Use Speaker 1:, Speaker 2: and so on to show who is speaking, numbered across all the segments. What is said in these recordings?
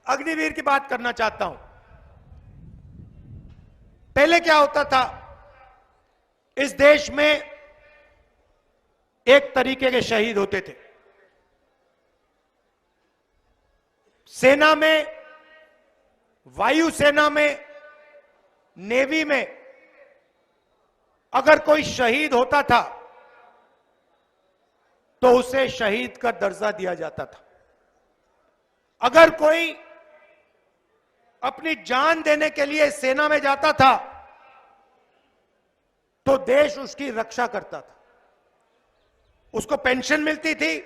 Speaker 1: अग्निवीर की बात करना चाहता हूं। पहले क्या होता था, इस देश में एक तरीके के शहीद होते थे। सेना में, वायुसेना में, नेवी में अगर कोई शहीद होता था तो उसे शहीद का दर्जा दिया जाता था। अगर कोई अपनी जान देने के लिए सेना में जाता था तो देश उसकी रक्षा करता था। उसको पेंशन मिलती थी,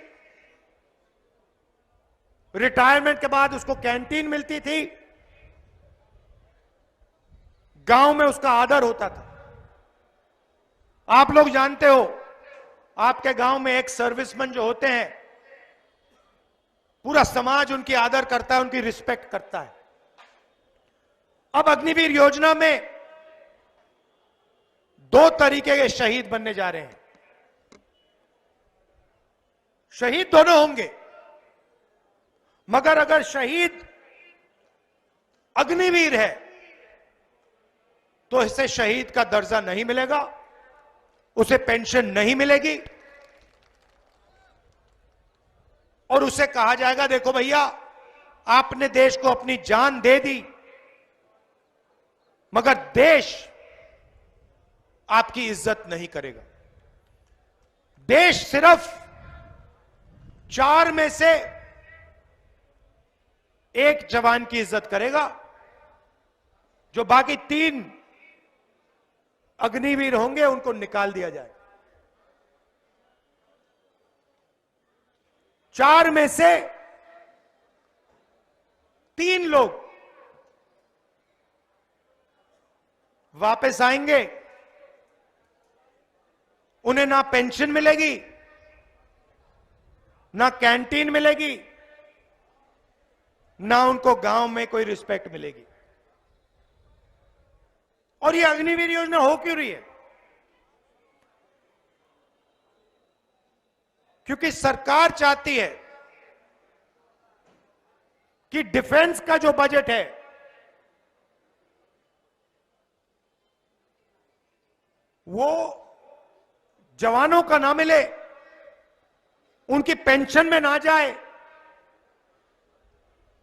Speaker 1: रिटायरमेंट के बाद उसको कैंटीन मिलती थी, गांव में उसका आदर होता था। आप लोग जानते हो, आपके गांव में एक सर्विसमैन जो होते हैं, पूरा समाज उनकी आदर करता है, उनकी रिस्पेक्ट करता है। अब अग्निवीर योजना में 2 तरीके के शहीद बनने जा रहे हैं। शहीद दोनों होंगे, मगर अगर शहीद अग्निवीर है तो इसे शहीद का दर्जा नहीं मिलेगा, उसे पेंशन नहीं मिलेगी और उसे कहा जाएगा देखो भैया, आपने देश को अपनी जान दे दी मगर देश आपकी इज्जत नहीं करेगा। देश सिर्फ 4 में से 1 जवान की इज्जत करेगा, जो बाकी 3 अग्निवीर होंगे उनको निकाल दिया जाए। 4 में से 3 लोग वापस आएंगे, उन्हें ना पेंशन मिलेगी, ना कैंटीन मिलेगी, ना उनको गांव में कोई रिस्पेक्ट मिलेगी। और ये अग्निवीर योजना हो क्यों रही है? क्योंकि सरकार चाहती है कि डिफेंस का जो बजट है वो जवानों का ना मिले, उनकी पेंशन में ना जाए,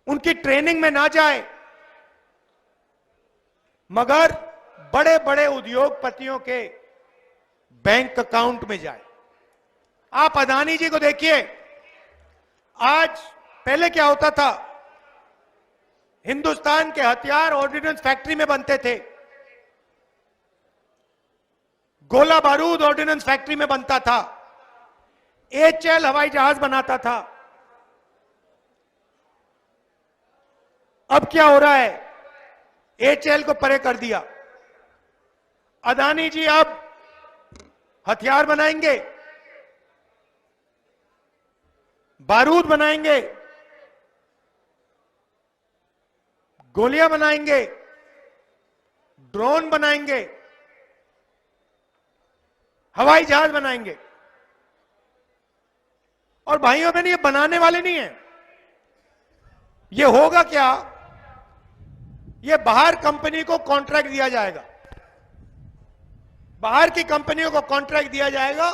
Speaker 1: उनकी ट्रेनिंग में ना जाए, मगर बड़े बड़े उद्योगपतियों के बैंक अकाउंट में जाए। आप अदानी जी को देखिए, आज पहले क्या होता था, हिंदुस्तान के हथियार ऑर्डिनेंस फैक्ट्री में बनते थे, गोला बारूद ऑर्डिनेंस फैक्ट्री में बनता था, एचएल हवाई जहाज बनाता था। अब क्या हो रहा है, एचएल को परे कर दिया। अदानी जी अब हथियार बनाएंगे, बारूद बनाएंगे, गोलियां बनाएंगे, ड्रोन बनाएंगे, हवाई जहाज बनाएंगे। और भाइयों बहन, ये बनाने वाले नहीं है, ये होगा क्या, ये बाहर कंपनी को कॉन्ट्रैक्ट दिया जाएगा, बाहर की कंपनियों को कॉन्ट्रैक्ट दिया जाएगा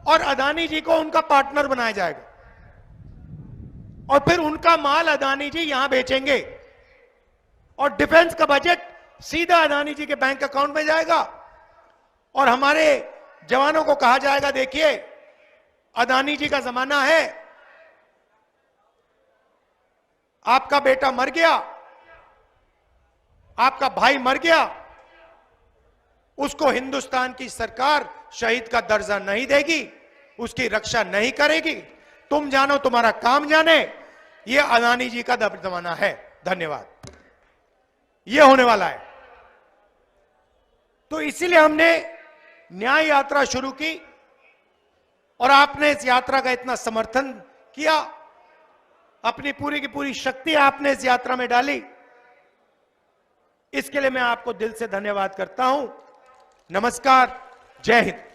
Speaker 1: और अदानी जी को उनका पार्टनर बनाया जाएगा और फिर उनका माल अदानी जी यहां बेचेंगे और डिफेंस का बजट सीधा अदानी जी के बैंक अकाउंट में जाएगा और हमारे जवानों को कहा जाएगा देखिए, अदानी जी का जमाना है, आपका बेटा मर गया, आपका भाई मर गया, उसको हिंदुस्तान की सरकार शहीद का दर्जा नहीं देगी, उसकी रक्षा नहीं करेगी, तुम जानो तुम्हारा काम जाने। ये अदानी जी का जमाना है। धन्यवाद। ये होने वाला है। तो इसीलिए हमने न्याय यात्रा शुरू की और आपने इस यात्रा का इतना समर्थन किया, अपनी पूरी की पूरी शक्ति आपने इस यात्रा में डाली। इसके लिए मैं आपको दिल से धन्यवाद करता हूं। नमस्कार, जय हिंद।